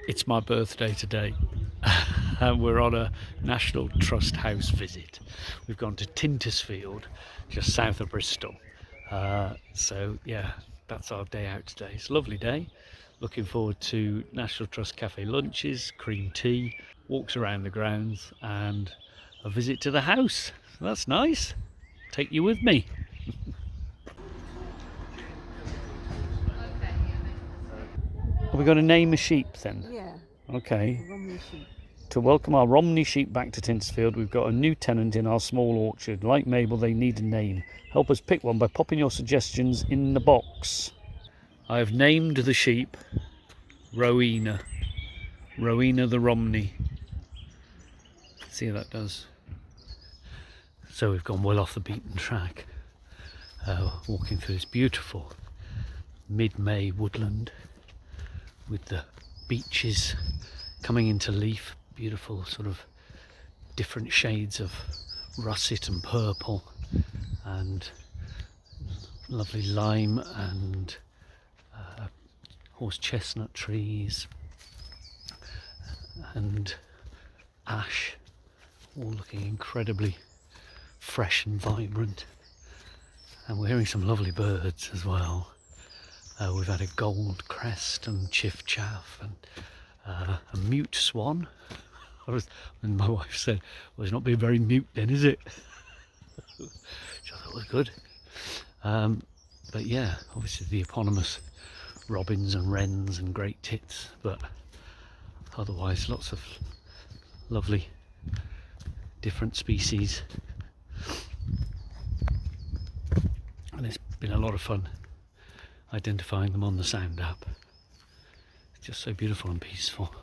It's my birthday today and we're on a National Trust house visit. We've gone to Tyntesfield, just south of Bristol. So yeah, that's our day out today. It's a lovely day. Looking forward to National Trust cafe lunches, cream tea, walks around the grounds and a visit to the house. So that's nice. Take you with me. Are we going to name a sheep then? Yeah. Okay. Romney sheep. To welcome our Romney sheep back to Tyntesfield, we've got a new tenant in our small orchard. Like Mabel, they need a name. Help us pick one by popping your suggestions in the box. I have named the sheep Rowena. Rowena the Romney. See how that does. So we've gone well off the beaten track. Walking through this beautiful mid-May woodland with the beeches coming into leaf. Beautiful sort of different shades of russet and purple and lovely lime and horse chestnut trees and ash, all looking incredibly fresh and vibrant. And we're hearing some lovely birds as well. We've had a gold crest and chiff-chaff and a mute swan. And my wife said, well, it's not being very mute then, is it? Which I thought was good. But yeah, obviously the eponymous robins and wrens and great tits, but otherwise lots of lovely different species. And it's been a lot of fun identifying them on the Sound app. It's just so beautiful and peaceful.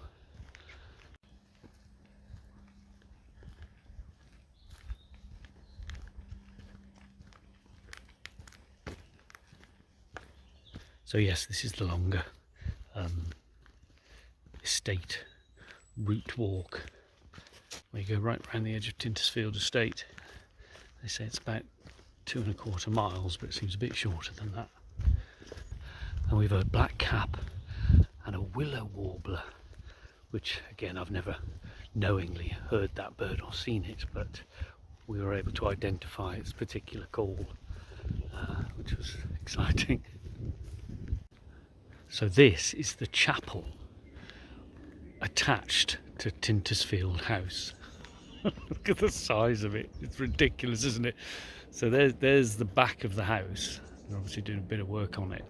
So yes, this is the longer estate route walk where you go right round the edge of Tyntesfield estate. They say it's about 2.25 miles, but it seems a bit shorter than that. And we've heard blackcap and a willow warbler, which again I've never knowingly heard that bird or seen it, but we were able to identify its particular call, which was exciting. So this is the chapel attached to Tyntesfield House. Look at the size of it. It's ridiculous, isn't it? So there's the back of the house. They're obviously doing a bit of work on it.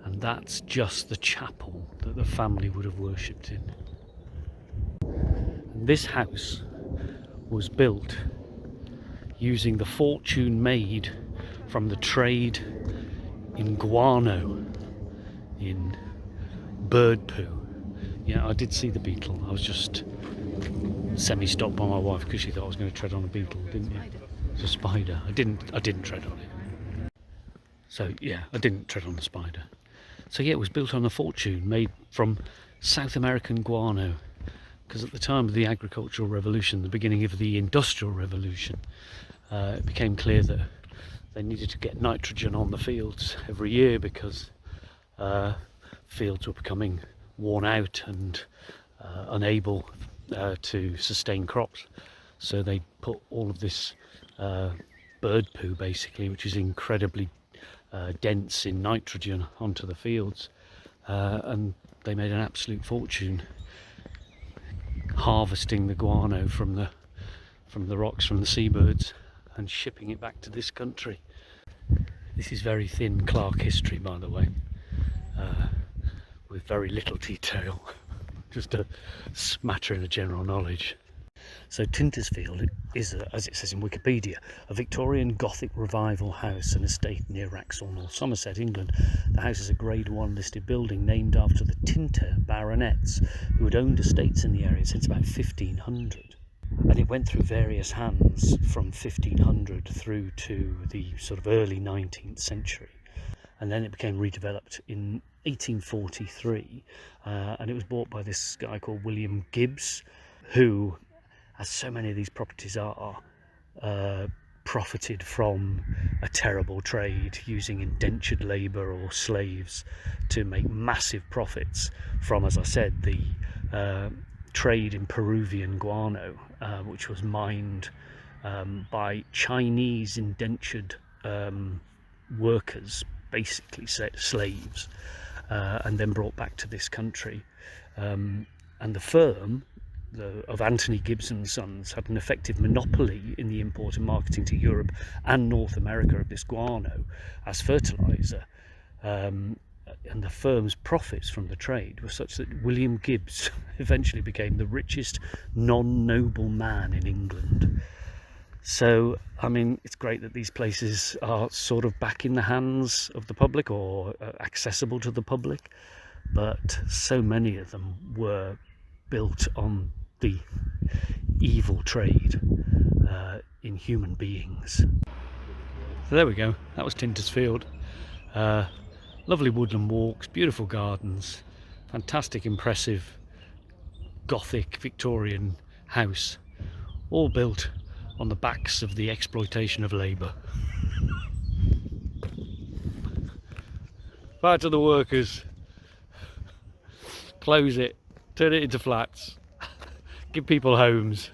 And that's just the chapel that the family would have worshipped in. And this house was built using the fortune made from the trade in guano, in bird poo. Yeah, I did see the beetle. I was just semi-stopped by my wife because she thought I was going to tread on a beetle, didn't you? It's a spider. I didn't tread on it. So yeah, I didn't tread on the spider. So yeah, it was built on a fortune made from South American guano, because at the time of the agricultural revolution, the beginning of the industrial revolution, it became clear that they needed to get nitrogen on the fields every year because fields were becoming worn out and unable to sustain crops. So they put all of this bird poo, basically, which is incredibly dense in nitrogen, onto the fields, and they made an absolute fortune harvesting the guano from the rocks, from the seabirds, and shipping it back to this country. This is very thin Clark history, by the way, with very little detail, just a smattering of general knowledge. So Tyntesfield is, as it says in Wikipedia, a Victorian Gothic revival house and estate near Wraxall North Somerset, England. The house is a Grade 1 listed building named after the Tynter baronets who had owned estates in the area since about 1500. And it went through various hands from 1500 through to the sort of early 19th century. And then it became redeveloped in 1843, and it was bought by this guy called William Gibbs, who, as so many of these properties are, profited from a terrible trade using indentured labour or slaves to make massive profits from, as I said, the trade in Peruvian guano, which was mined by Chinese indentured workers, basically slaves, and then brought back to this country. And the firm of Anthony Gibbs and Sons had an effective monopoly in the import and marketing to Europe and North America of this guano as fertilizer. And the firm's profits from the trade were such that William Gibbs eventually became the richest non-noble man in England. So, I mean, it's great that these places are sort of back in the hands of the public, or accessible to the public, but so many of them were built on the evil trade in human beings. So there we go, that was Tyntesfield. Lovely woodland walks, beautiful gardens, fantastic, impressive Gothic Victorian house, all built on the backs of the exploitation of labour. Back to the workers. Close it, turn it into flats, give people homes,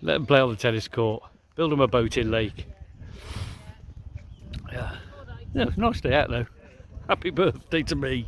let them play on the tennis court, build them a boating lake. Yeah, nice day out though. Happy birthday to me.